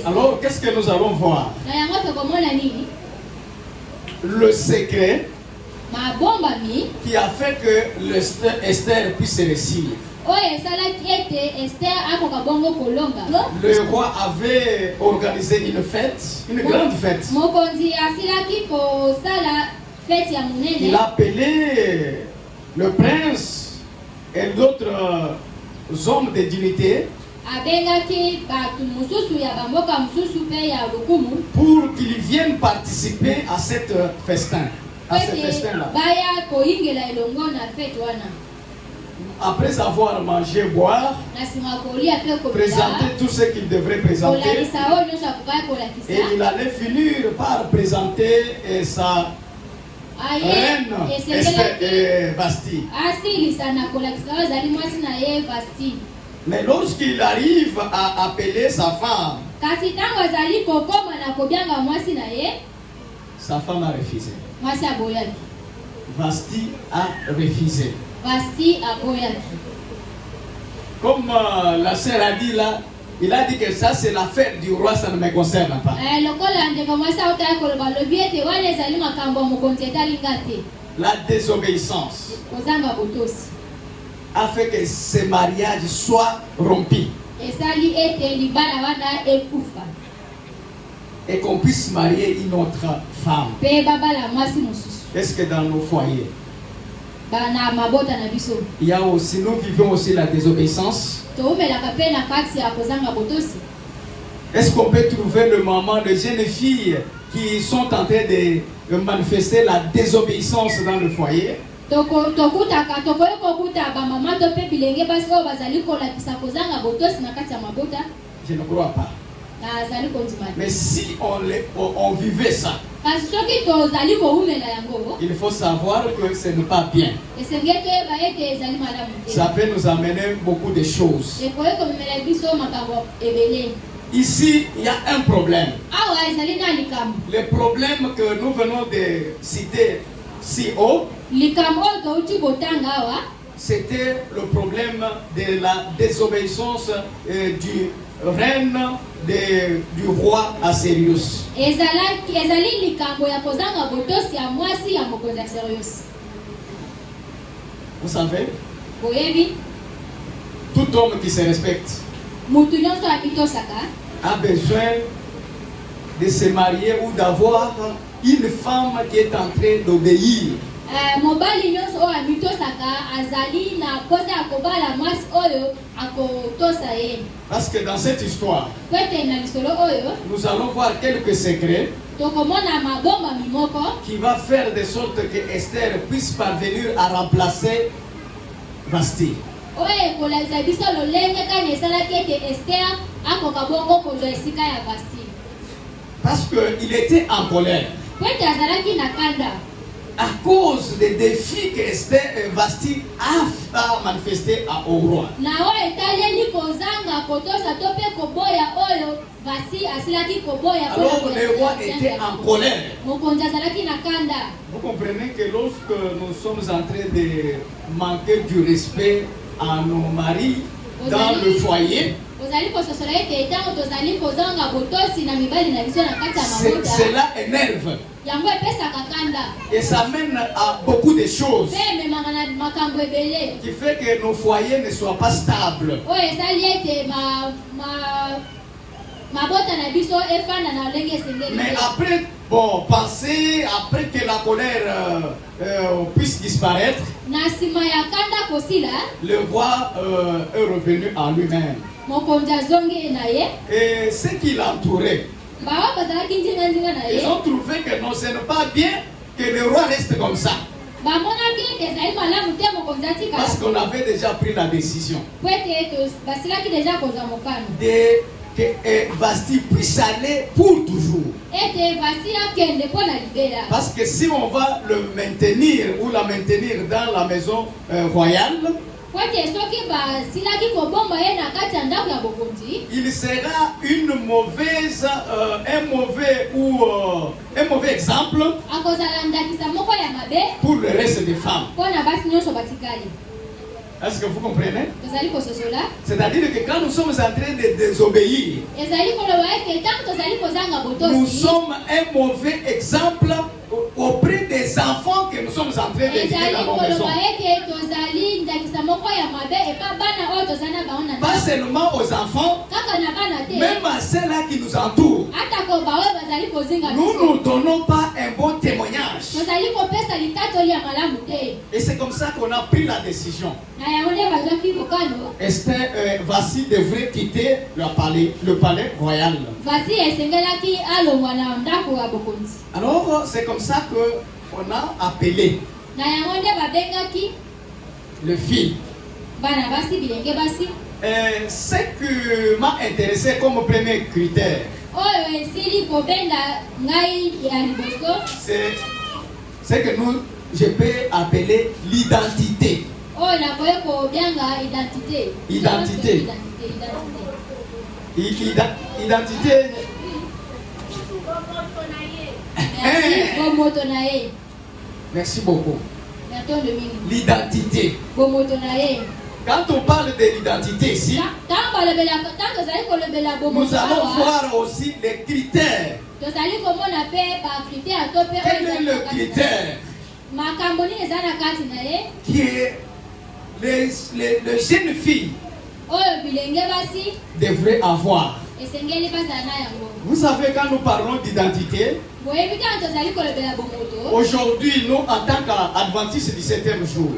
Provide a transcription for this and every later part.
Alors, qu'est-ce que nous allons voir? Le secret qui a fait que Esther puisse réussir. Le roi avait organisé une fête, une grande fête. Il a appelé le prince et d'autres hommes de dignité pour qu'ils viennent participer à cette festin. À ce festin-là. Après avoir mangé, boire, présenter tout ce qu'il devrait présenter, et il allait finir par présenter sa reine Vasti. Mais lorsqu'il arrive à appeler sa femme, sa femme a refusé. Vasti a refusé. Comme la sœur a dit là, il a dit que ça c'est l'affaire du roi, ça ne me concerne pas. La désobéissance a fait que ce mariage soit rompu et qu'on puisse marier une autre femme. Est-ce que dans nos foyers, il y a aussi, nous vivons aussi la désobéissance? Est-ce qu'on peut trouver le moment de jeunes filles qui sont en train de manifester la désobéissance dans le foyer? Je ne crois pas. Mais si on vivait ça, il faut savoir que ce n'est pas bien. Ça peut nous amener beaucoup de choses. Ici, il y a un problème. Le problème que nous venons de citer si haut, c'était le problème de la désobéissance du reine du roi Assérius. Vous savez, tout homme qui se respecte a besoin de se marier ou d'avoir une femme qui est en train d'obéir. Parce que dans cette histoire, nous allons voir quelques secrets qui va faire de sorte que Esther puisse parvenir à remplacer Vasti. Parce qu'il était en colère à cause des défis que Esther et Vasti a manifesté au roi. Alors le roi était en colère. Vous comprenez que lorsque nous sommes en train de manquer du respect à nos maris dans le foyer, cela énerve. Et ça mène à beaucoup de choses qui fait que nos foyers ne soient pas stables. Mais après, bon, penser, après que la colère puisse disparaître, le roi est revenu à lui-même. Et ce qui l'entourait, ils ont trouvé que non, ce n'est pas bien que le roi reste comme ça. Parce qu'on avait déjà pris la décision que Vasti puisse aller pour toujours. Parce que si on va le maintenir ou la maintenir dans la maison royale, il sera un mauvais exemple pour le reste des femmes. Est-ce que vous comprenez? C'est-à-dire que quand nous sommes en train de désobéir, nous sommes un mauvais exemple auprès des enfants que nous sommes en train d'éduquer dans nos maisons. Pas seulement aux enfants, même à ceux-là qui nous entourent. Nous ne donnons pas un bon témoignage. Et c'est comme ça qu'on a pris la décision. Esther Vassi devrait quitter le palais royal. Alors c'est comme ça qu'on a appelé le fils. Ce qui m'a intéressé comme premier critère, c'est que je peux appeler l'identité. Identité. Merci beaucoup. L'identité. Quand on parle de l'identité ici, nous allons voir aussi les critères. Quel est le critère qui est les jeunes filles devraient avoir? Vous savez, quand nous parlons d'identité, aujourd'hui, nous, en tant qu'adventistes du 7e jour,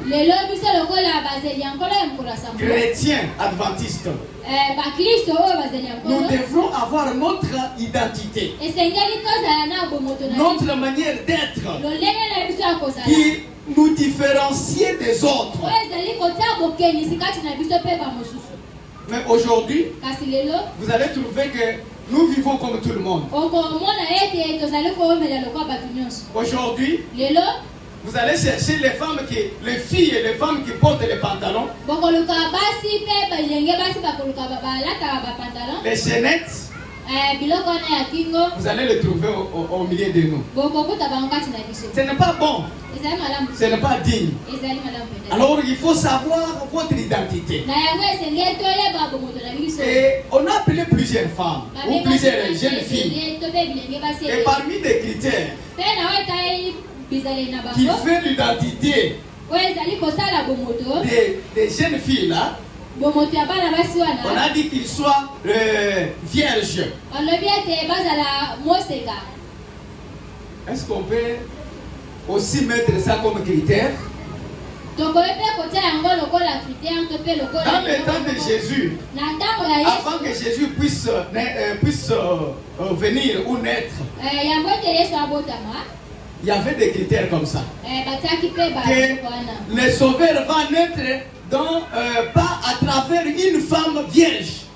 chrétiens adventistes, nous devrons avoir notre identité, notre manière d'être qui nous différencie des autres. Mais aujourd'hui, vous allez trouver que nous vivons comme tout le monde. Aujourd'hui, vous allez chercher les filles et les femmes qui portent les pantalons, les chaînettes. Vous allez les trouver au milieu de nous. Ce n'est pas bon. Ce n'est pas digne. Alors il faut savoir votre identité. Et on a appelé plusieurs femmes ou plusieurs jeunes filles. Et parmi les critères qui fait l'identité des jeunes filles là, on a dit qu'ils soient vierges. Est-ce qu'on peut aussi mettre ça comme critère? Dans le temps de Jésus, avant que Jésus puisse venir ou naître, il y avait des critères comme ça. Que le Sauveur va naître pas à travers une femme vierge.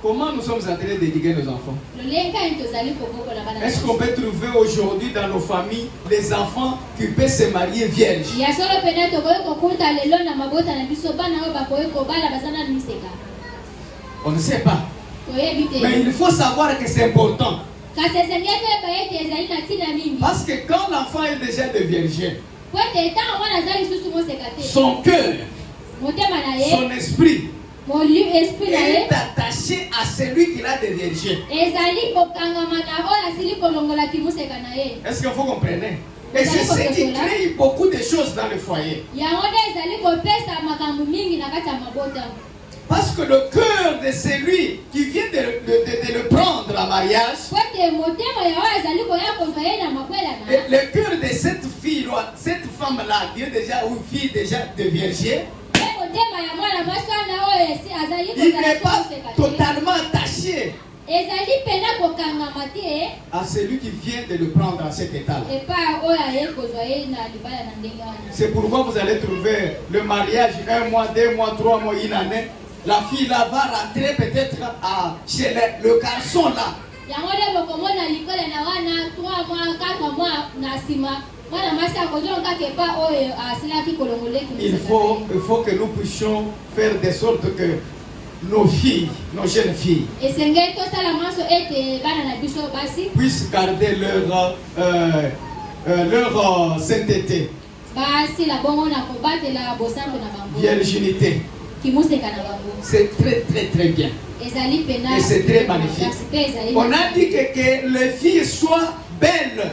Comment nous sommes en train d'éduquer nos enfants? Est-ce qu'on peut trouver aujourd'hui dans nos familles des enfants qui peuvent se marier vierges? On ne sait pas. Mais il faut savoir que c'est important. Parce que quand l'enfant est déjà de vierge, son cœur, son esprit est attaché à celui qui a de vierge. Est-ce que vous comprenez? Et c'est ce qui crée beaucoup de choses dans le foyer. Parce que le cœur de celui qui vient de le prendre en mariage, le cœur de cette fille, cette femme-là, qui est déjà une fille déjà de vierge, il n'est pas totalement attaché à celui qui vient de le prendre à cet état-là. C'est pourquoi vous allez trouver le mariage 1 mois, 2 mois, 3 mois, une année. La fille là va rentrer peut-être chez le garçon là. Il faut que nous puissions faire de sorte que nos filles, nos jeunes filles, puissent garder leur sainteté. Virginité. C'est très très très bien. Et c'est très magnifique. On a dit que les filles soient belles.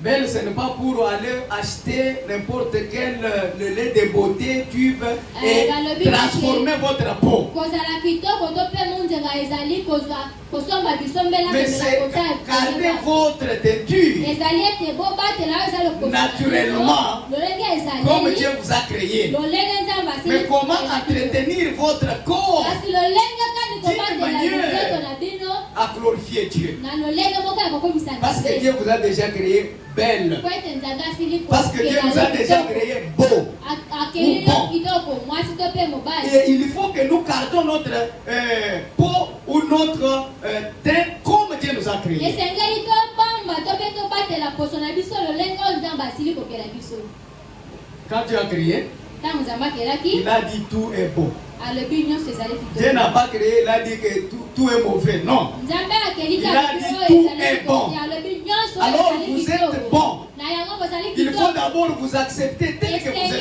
Belle, ce n'est pas pour aller acheter n'importe quel le lait de beauté, tube et transformer votre peau. Mais c'est garder votre teinture naturellement comme Dieu vous a créé. Mais comment entretenir votre corps d'une manière à glorifier Dieu? Parce que Dieu vous a déjà créé belle. Parce que Dieu nous a déjà créé beau. Et il faut que nous gardons notre peau ou notre teint comme Dieu nous a créé. Quand Dieu a créé, il a dit tout est beau. Dieu n'a pas créé, il a dit que tout est mauvais. Non. Il a dit tout est bon. Alors vous êtes bon. Il faut d'abord vous accepter tel que vous êtes là.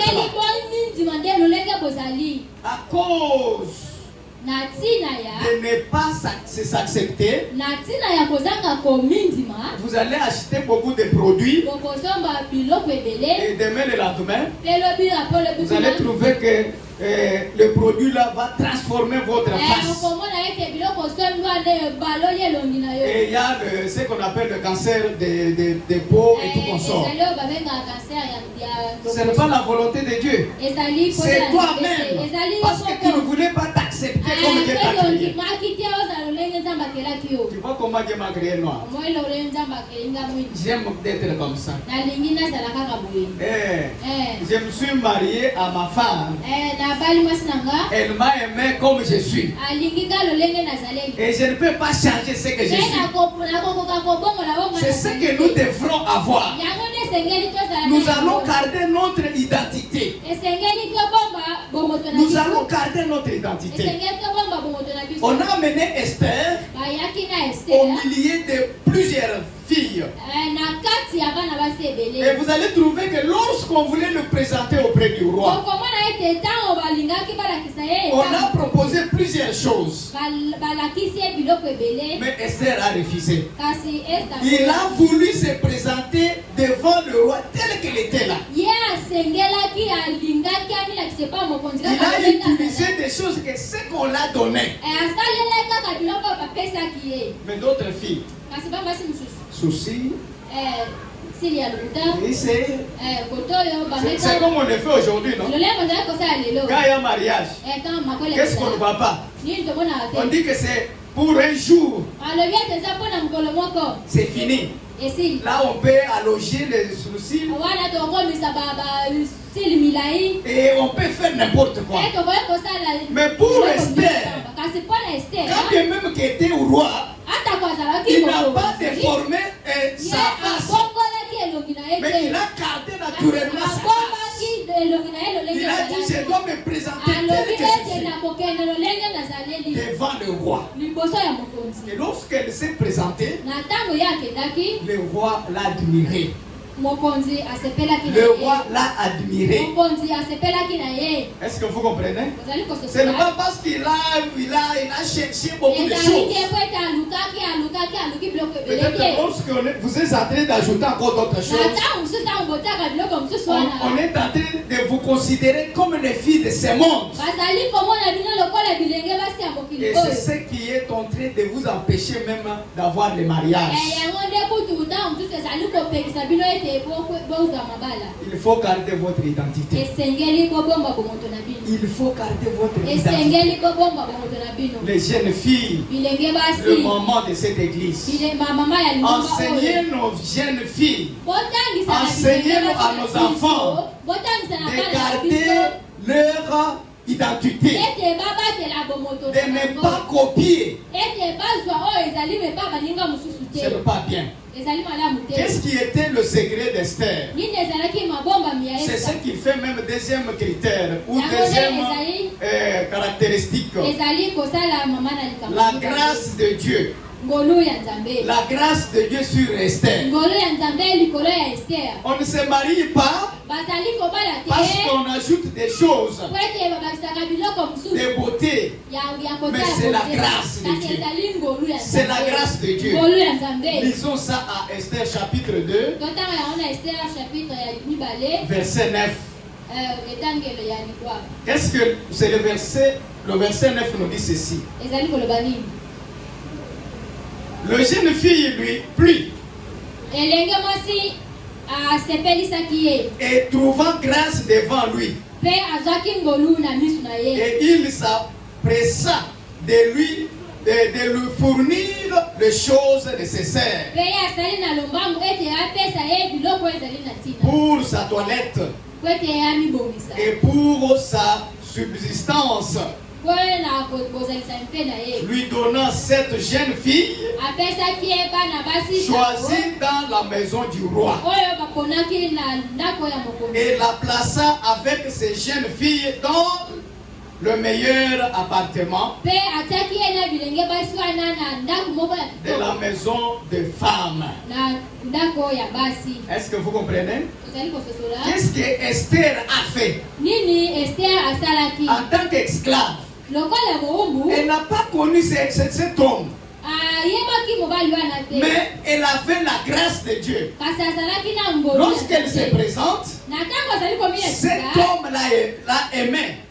À cause de ne pas s'accepter, vous allez acheter beaucoup de produits et demain le lendemain, vous allez trouver que le produit là va transformer votre face. Et il y a ce qu'on appelle le cancer de peau et tout consort. Ce n'est pas la volonté de Dieu. C'est toi-même. Parce que tu ne voulais pas t'accepter comme Dieu t'a créé. Tu vois comment Dieu m'a créé noir. J'aime d'être comme ça. Je me suis marié à ma femme. Elle m'a aimé comme je suis. Et je ne peux pas changer ce que je suis. C'est ce que nous devrons avoir. Nous allons garder notre identité. Nous allons garder notre identité. On a amené Esther au milieu de plusieurs filles. Et vous allez trouver que lorsqu'on voulait le présenter auprès du roi, on a proposé plusieurs choses. Mais Esther a refusé. Il a voulu se présenter devant le roi tel qu'il était là. Il a utilisé des choses que ce qu'on l'a donné. Mais d'autres filles, souci. C'est comme on le fait aujourd'hui, non? Quand il y a un mariage, qu'est-ce qu'on ne voit pas? On dit que c'est pour un jour. C'est fini. Là, on peut allonger les sourcils. Et on peut faire n'importe quoi. Mais pour Esther, quand bien même qu'il était au roi, il n'a pas déformé sa face. Mais il a gardé naturellement sa face. Il a dit, je dois me présenter tel que je suis devant le roi. Et lorsqu'elle s'est présentée, le roi l'a admiré. Le roi l'a admiré. Est-ce que vous comprenez? Ce n'est pas parce qu'il a cherché beaucoup de choses. Peut-être lorsque vous êtes en train d'ajouter encore d'autres choses, on est en train de vous considérer comme les filles de ce monde. Et c'est ce qui est en train de vous empêcher même d'avoir le mariage. Il faut garder votre identité. Il faut garder votre identité. Les jeunes filles, le moment de cette église, enseignez nos jeunes filles, enseignez à nos enfants de garder leur identité, de ne pas copier. Ce n'est pas bien. Qu'est-ce qui était le secret d'Esther? C'est ce qui fait même deuxième critère ou deuxième caractéristique. La grâce de Dieu. La grâce de Dieu sur Esther. On ne se marie pas parce qu'on ajoute des choses, des beautés. Mais c'est la grâce de Dieu. C'est la grâce de Dieu. Lisons ça à Esther chapitre 2, verset 9. Qu'est-ce que c'est le verset 9 nous dit ceci. Le jeune fille lui plut et trouvant grâce devant lui, et il s'empressa de lui fournir les choses nécessaires pour sa toilette et pour sa subsistance, lui donnant cette jeune fille choisie dans la maison du roi, et la plaça avec ses jeunes filles dans le meilleur appartement de la maison de femmes. Est-ce que vous comprenez? Qu'est-ce que Esther a fait en tant qu'esclave? Elle n'a pas connu cet homme, mais elle avait la grâce de Dieu. Lorsqu'elle se présente, cet homme l'a aimé.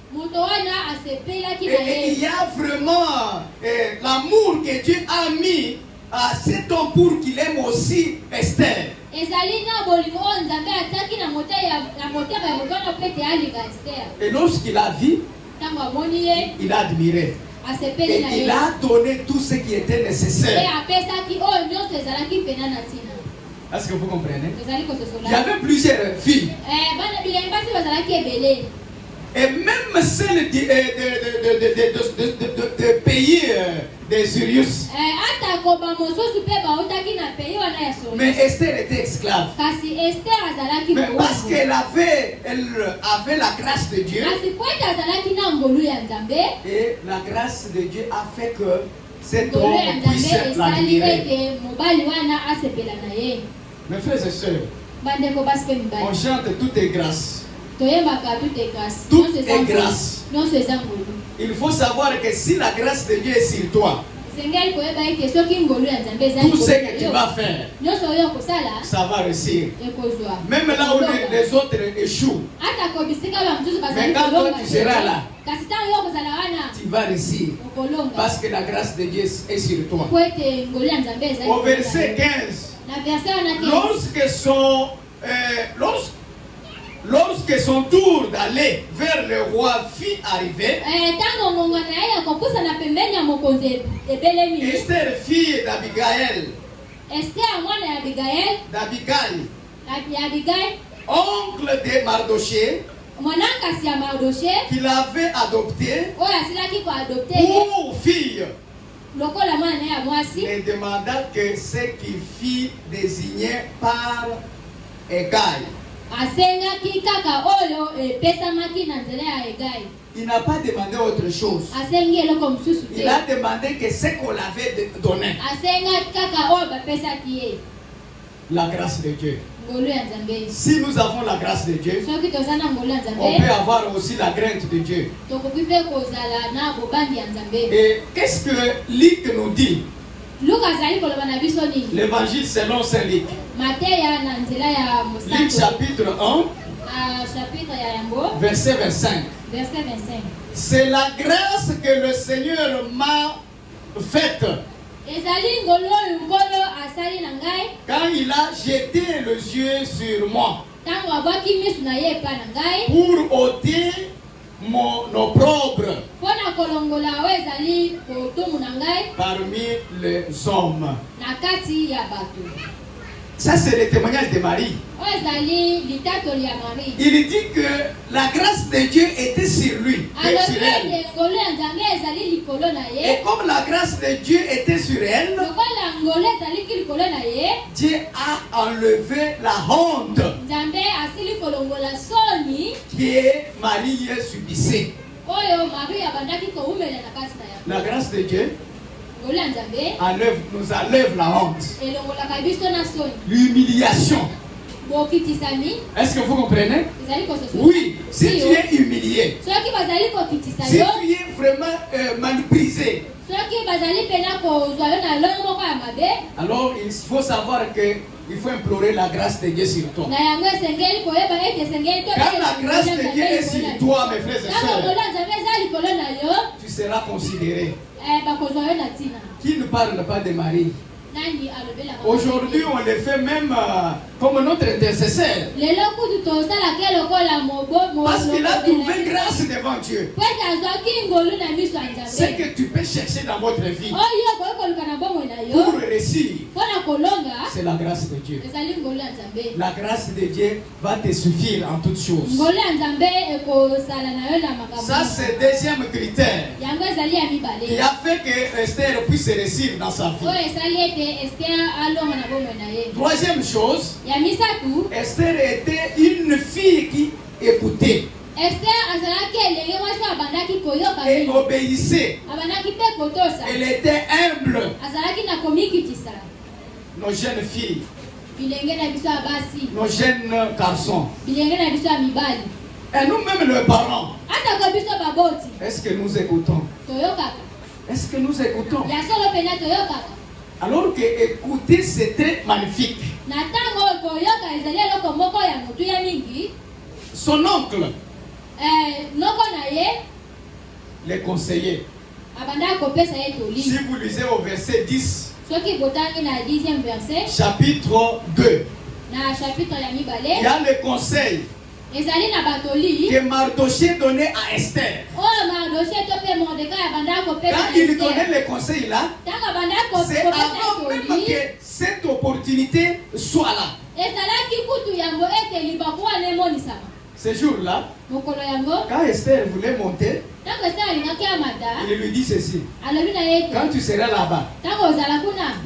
Et il y a vraiment l'amour que Dieu a mis à cet homme pour qu'il aime aussi Esther. Et lorsqu'il a vu, il a admiré. Et il a donné tout ce qui était nécessaire. Est-ce que vous comprenez? Il y avait plusieurs filles. Et même celle de pays des Sirius. Mais Esther était esclave. Mais parce qu'elle avait la grâce de Dieu. Et la grâce de Dieu a fait que cet homme puisse l'admirer. Mes frères et sœurs, on chante toutes les grâces. Tout est grâce. Il faut savoir que si la grâce de Dieu est sur toi, tout ce que tu vas faire, ça va réussir. Même là où les autres échouent, mais quand toi tu seras là, tu vas réussir. Parce que la grâce de Dieu est sur toi. Au verset 15, lorsque son tour d'aller vers le roi fut arrivé, Esther, fille d'Abigail, oncle de Mardoché, qu'il avait adopté pour fille, ne demanda que ce qui fut désigné par Hegai. Il n'a pas demandé autre chose. Il a demandé que ce qu'on l'avait donné. La grâce de Dieu. Si nous avons la grâce de Dieu, on peut avoir aussi la crainte de Dieu. Et qu'est-ce que Luc nous dit? L'évangile selon Saint Luc. Luc chapitre 1, verset 25. C'est la grâce que le Seigneur m'a faite quand il a jeté les yeux sur moi pour ôter mon opprobre parmi les hommes. Ça, c'est le témoignage de Marie. Il dit que la grâce de Dieu était sur lui, sur elle. Et comme la grâce de Dieu était sur elle, Dieu a enlevé la honte que Marie subissait. La grâce de Dieu nous enlève la honte, l'humiliation. Est-ce que vous comprenez? Oui, si tu es humilié, si tu es vraiment méprisé, alors il faut savoir que il faut implorer la grâce de Dieu sur toi. Quand la grâce de Dieu est sur toi, mes frères et sœurs, tu seras considéré. Qui ne parle pas de Marie? Aujourd'hui, on le fait même comme notre intercesseur. Parce qu'il a trouvé grâce devant Dieu. Ce que tu peux chercher dans votre vie pour réussir, c'est la grâce de Dieu. La grâce de Dieu va te suffire en toutes choses. Ça, c'est le deuxième critère qui a fait que Esther puisse réussir dans sa vie. Troisième chose, Esther était une fille qui écoutait et obéissait. Elle était humble. Nos jeunes filles, nos jeunes garçons, et nous-mêmes les parents, est-ce que nous écoutons? Est-ce que nous écoutons? Alors que écouter, c'était magnifique. Son oncle, les conseillers, si vous lisez au verset 10, chapitre 2, il y a le conseil que Mardoché donnait à Esther. Quand il donnait le conseil là, c'est avant même que cette opportunité soit là. Ce jour-là, quand Esther voulait monter, il lui dit ceci: quand tu seras là-bas,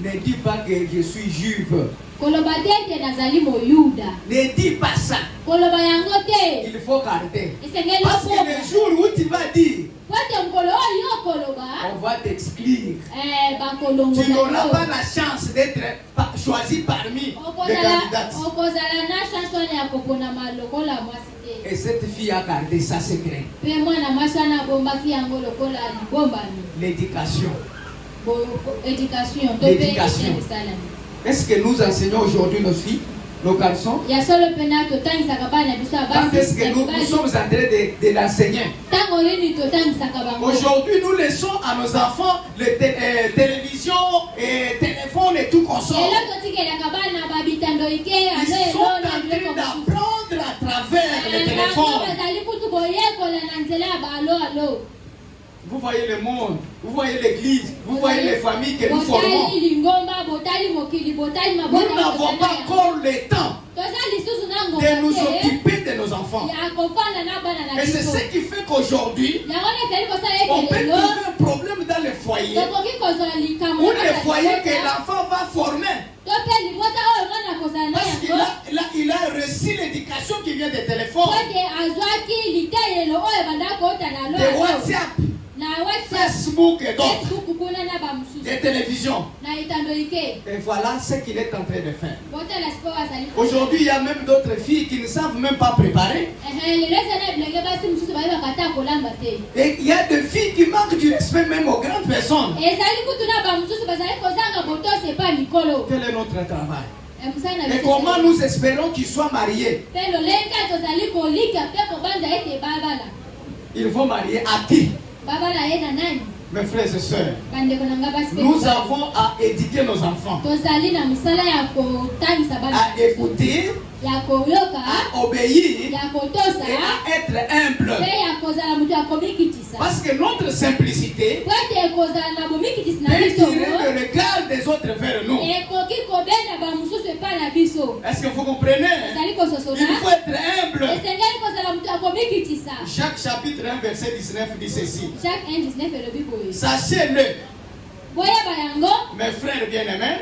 ne dis pas que je suis juive. Ne dis pas ça. Il faut garder. Parce que le jour où tu vas dire, on va t'exclure. Tu n'auras pas la chance d'être choisi parmi les candidats. Et cette fille a gardé sa secret. L'éducation. L'éducation. Est-ce que nous enseignons aujourd'hui nos filles, nos garçons? Quand est-ce que nous sommes en train de l'enseigner? Aujourd'hui, nous laissons à nos enfants les télévisions et téléphones et tout console. Ils sont en train d'apprendre à travers les téléphones. Vous voyez le monde, vous voyez l'église, vous voyez les familles que nous formons. Nous n'avons pas encore le temps de nous occuper de nos enfants. Et c'est ce qui fait qu'aujourd'hui, on peut trouver un problème dans le foyer. Ou le foyer que l'enfant va former. Parce qu'il a reçu l'éducation qui vient des téléphones, de WhatsApp, Facebook et d'autres, des télévisions. Et voilà ce qu'il est en train de faire. Aujourd'hui, il y a même d'autres filles qui ne savent même pas préparer. Et il y a des filles qui manquent du respect même aux grandes personnes. Quel est notre travail? Et comment nous espérons qu'ils soient mariés? Ils vont marier à qui? Mes frères et sœurs, nous avons à éduquer nos enfants, à écouter, à obéir et à être humble. Parce que notre simplicité peut tirer le regard des autres vers nous. Est-ce que vous comprenez? Il faut être humble. Jacques chapitre 1 verset 19 dit ceci: sachez-le, mes frères bien-aimés,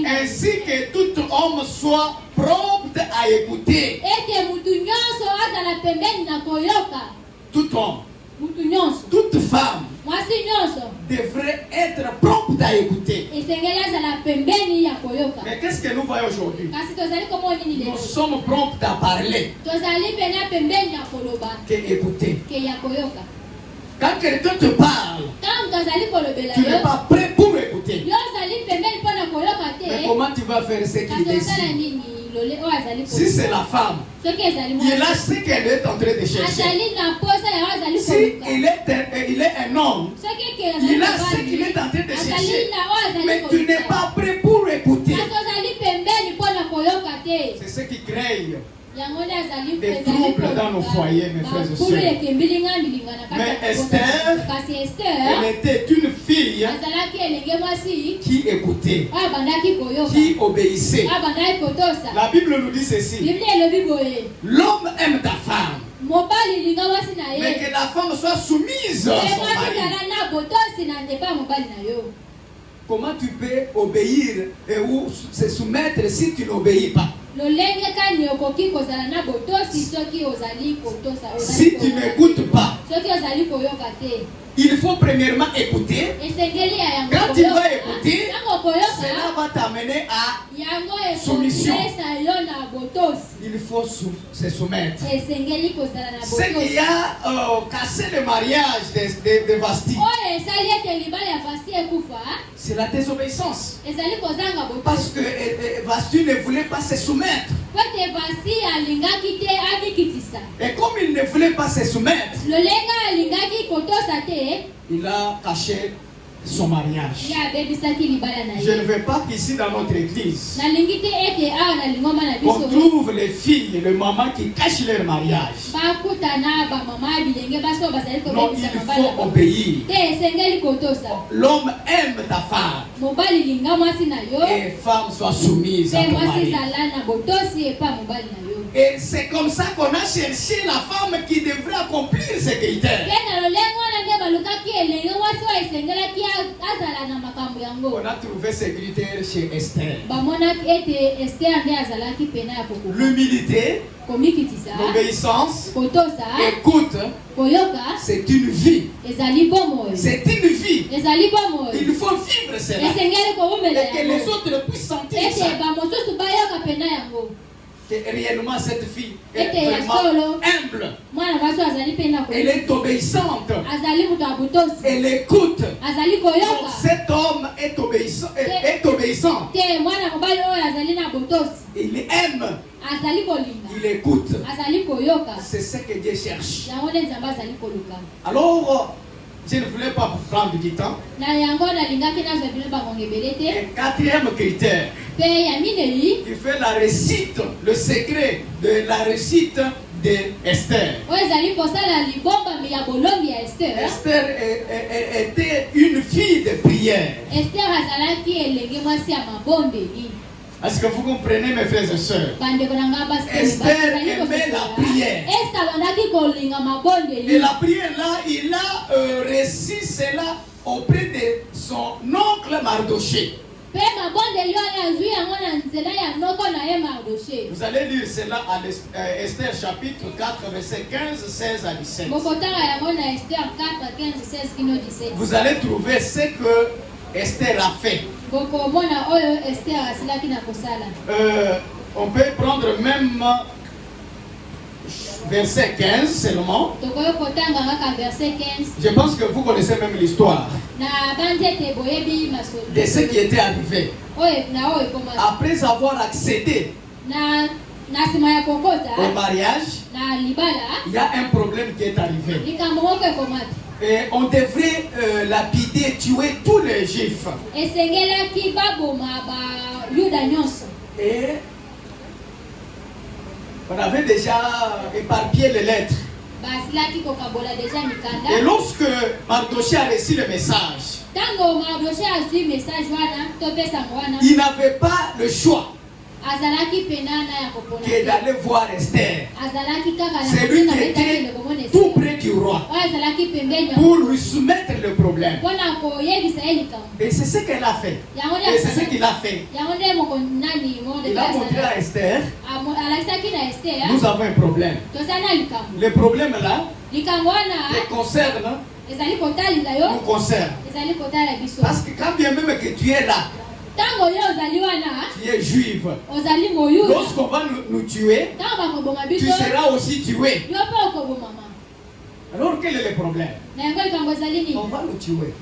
ainsi que tout homme soit prompt à écouter. Tout homme, toute femme, devrait être prompte à écouter. Mais qu'est-ce que nous voyons aujourd'hui? Nous sommes promptes à parler qu'écouter. Quand quelqu'un te parle, tu n'es pas prêt pour écouter. Mais comment tu vas faire ce qu'il décide? Si c'est la femme, il a ce qu'elle est en train de chercher. Si il est un homme, il a ce qu'il est en train de chercher. Mais tu n'es pas prêt pour écouter. C'est ce qui crée des troubles dans nos foyers, mes frères et sœurs. Mais Esther, elle était une fille qui écoutait, qui obéissait. La Bible nous dit ceci: l'homme aime ta femme, mais que la femme soit soumise à son mari. Comment tu peux obéir ou se soumettre si tu n'obéis pas? Si tu n'écoutes pas, il faut premièrement écouter. Quand tu vas écouter, cela va t'amener à soumission. Il faut se soumettre. Ce qui a cassé le mariage de Vasti, c'est la désobéissance. Parce que Vasti ne voulait pas se soumettre. Et comme il ne voulait pas se soumettre, il a caché son mariage. Je ne veux pas qu'ici dans notre église on trouve les filles et les mamans qui cachent leur mariage. Non, il faut obéir. L'homme aime ta femme et femme soit soumise à ton mari. Et c'est comme ça qu'on a cherché la femme qui devrait accomplir ces critères. On a trouvé ces critères chez Esther. L'humilité, l'obéissance, l'écoute, c'est une vie. C'est une vie. Il faut vivre cela. Et que les autres puissent sentir ça. Que réellement cette fille est vraiment humble. Elle est obéissante. Elle écoute. Donc cet homme est obéissant. Il aime. Il écoute. C'est ce que Dieu cherche. Alors, je ne voulais pas prendre du temps. Et quatrième critère qui fait la réussite, le secret de la réussite d'Esther. Esther était une fille de prière. Est-ce que vous comprenez, mes frères et sœurs? Esther aimait la prière. Et la prière là, il a reçu cela auprès de son oncle Mardoché. Vous allez lire cela à Esther chapitre 4, verset 15, 16 à 17. Vous allez trouver ce que Esther a fait. On peut prendre même verset 15 seulement. Je pense que vous connaissez même l'histoire de ce qui était arrivé. Après avoir accédé au mariage, il y a un problème qui est arrivé. Et on devrait lapider, tuer tous les juifs. Et on avait déjà éparpillé les lettres. Et lorsque Mardoché a reçu le message, il n'avait pas le choix que d'aller voir Esther. C'est lui qui était tout près du roi pour lui soumettre le problème. Et c'est ce qu'elle a fait. Et c'est ce qu'il a fait. Il a montré à Esther: nous avons un problème. Le problème là te concerne nous concerne. Parce que quand bien même que tu es là, tu es juive, lorsqu'on va nous tuer, tu seras aussi tué. Alors quel est le problème? On va nous tuer.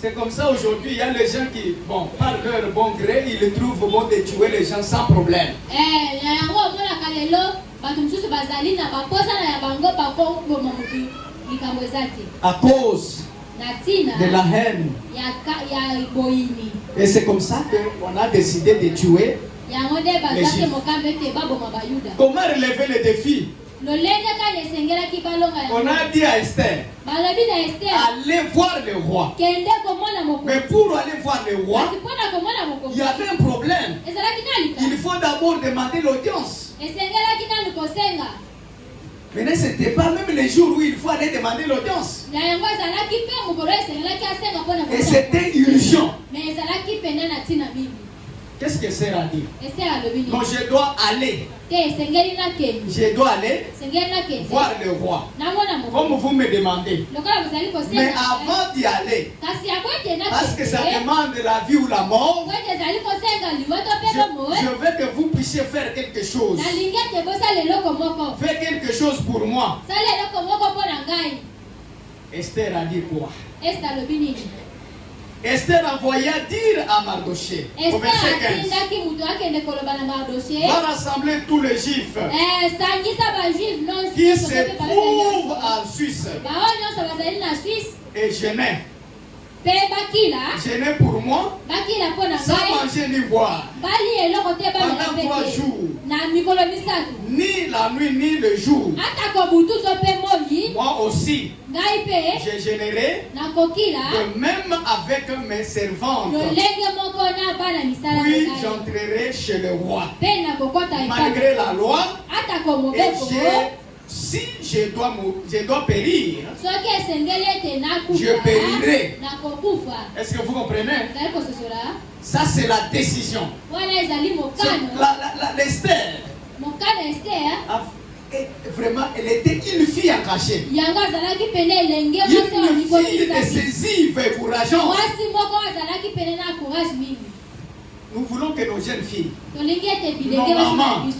C'est comme ça aujourd'hui, il y a les gens qui, bon, par leur bon gré, ils trouvent bon de tuer les gens sans problème. À cause de la haine. Et c'est comme ça qu'on a décidé de tuer les Juifs. Comment relever le défi? On a dit à Esther, allez voir le roi. Mais pour aller voir le roi, il y avait un problème. Il faut d'abord demander l'audience. Mais ce n'était pas même les jours où il faut aller demander l'audience. Et c'était urgent. Qu'est-ce que Esther a dit? Non, je dois aller. Je dois aller voir le roi. Comme vous me demandez. Mais avant d'y aller, parce que ça demande la vie ou la mort, je veux que vous puissiez faire quelque chose. Faites quelque chose pour moi. Esther a dit quoi? Esther envoya dire à Mardoché, au verset 15, va rassembler tous les Juifs qui se trouvent en Suisse et jeûner. Jeûner pour moi, sans manger ni boire, pendant 3 jours, ni la nuit ni le jour. Moi aussi, je jeûnerai de même avec mes servantes. Puis j'entrerai chez le roi, malgré la loi, et si je dois périr, je périrai. Est-ce que vous comprenez? Ça, c'est la décision. L'Esther, vraiment, elle était une fille en cachet. Une fille décisive et courageuse. Nous voulons que nos jeunes filles, nos mamans, vous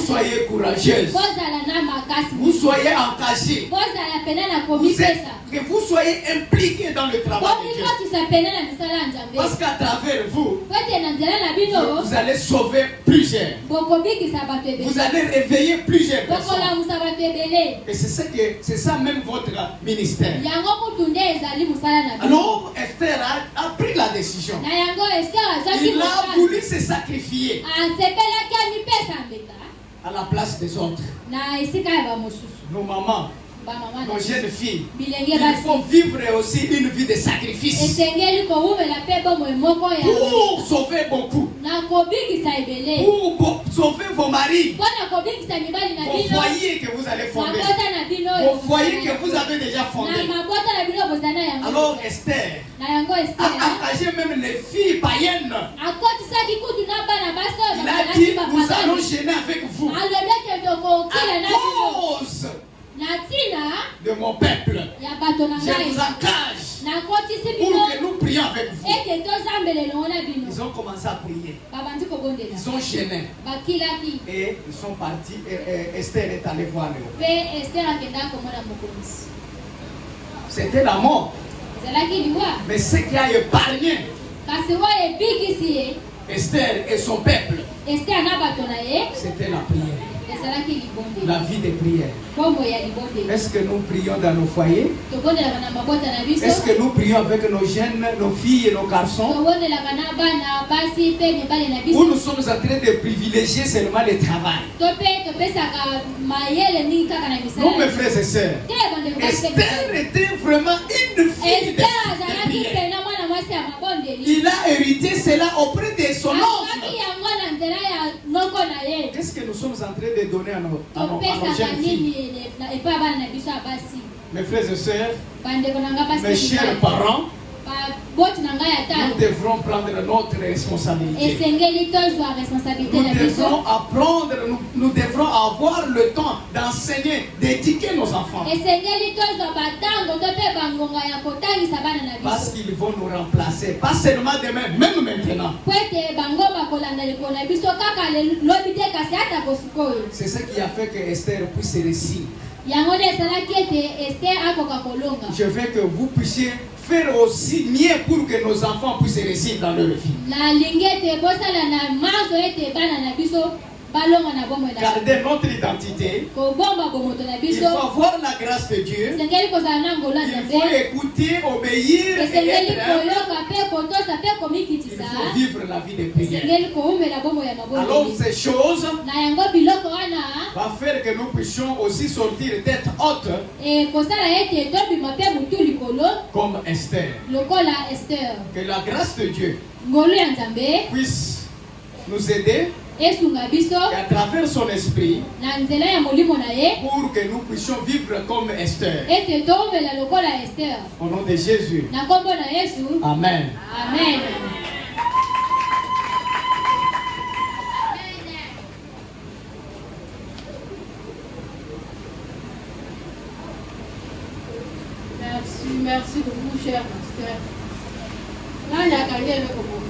soyez courageuses, vous soyez engagées, que vous soyez impliqués dans le travail de Dieu. Parce qu'à travers vous, vous allez sauver plusieurs. Vous allez réveiller plusieurs personnes. Et c'est ça même votre ministère. Alors Esther a pris la décision. Il a voulu se sacrifier à la place des autres. Nos mamans, nos jeunes filles, il faut vivre aussi une vie de sacrifice pour sauver beaucoup, pour sauver vos maris, vos foyers que vous allez fonder, vos foyers que vous avez déjà fondés. Alors Esther a engagé même les filles païennes. Il a dit, nous allons gêner avec vous à cause de mon peuple. Je vous engage pour que nous prions avec vous. Ils ont commencé à prier. Ils ont gêné. Et ils sont partis. Et Esther est allée voir le roi. C'était la mort. Mais ce qui a épargné Esther et son peuple, c'était la prière. La vie de prière. Est-ce que nous prions dans nos foyers? Est-ce que nous prions avec nos jeunes, nos filles et nos garçons? Ou nous sommes en train de privilégier seulement le travail? Nous, mes frères et sœurs, Esther était vraiment une fille de prière. Il a hérité cela auprès de son oncle. Qu'est-ce que nous sommes en train de donner à nos jeunes filles? Mes frères et sœurs, mes chers parents, nous devrons prendre notre responsabilité. Nous devrons avoir le temps d'enseigner, d'éduquer nos enfants. Parce qu'ils vont nous remplacer, pas seulement demain, même maintenant. C'est ce qui a fait que Esther puisse réussir. Je veux que vous puissiez faire aussi mieux pour que nos enfants puissent réussir dans leur vie. Garder notre identité. Il faut avoir la grâce de Dieu. Il faut écouter, obéir et être. Il faut vivre la vie de prière. Alors ces choses vont faire que nous puissions aussi sortir tête haute comme Esther. Que la grâce de Dieu puisse nous aider et à travers son esprit pour que nous puissions vivre comme Esther. Au nom de Jésus. Amen. Amen. Merci beaucoup, cher pasteur. Là, il y a quelqu'un avec vous.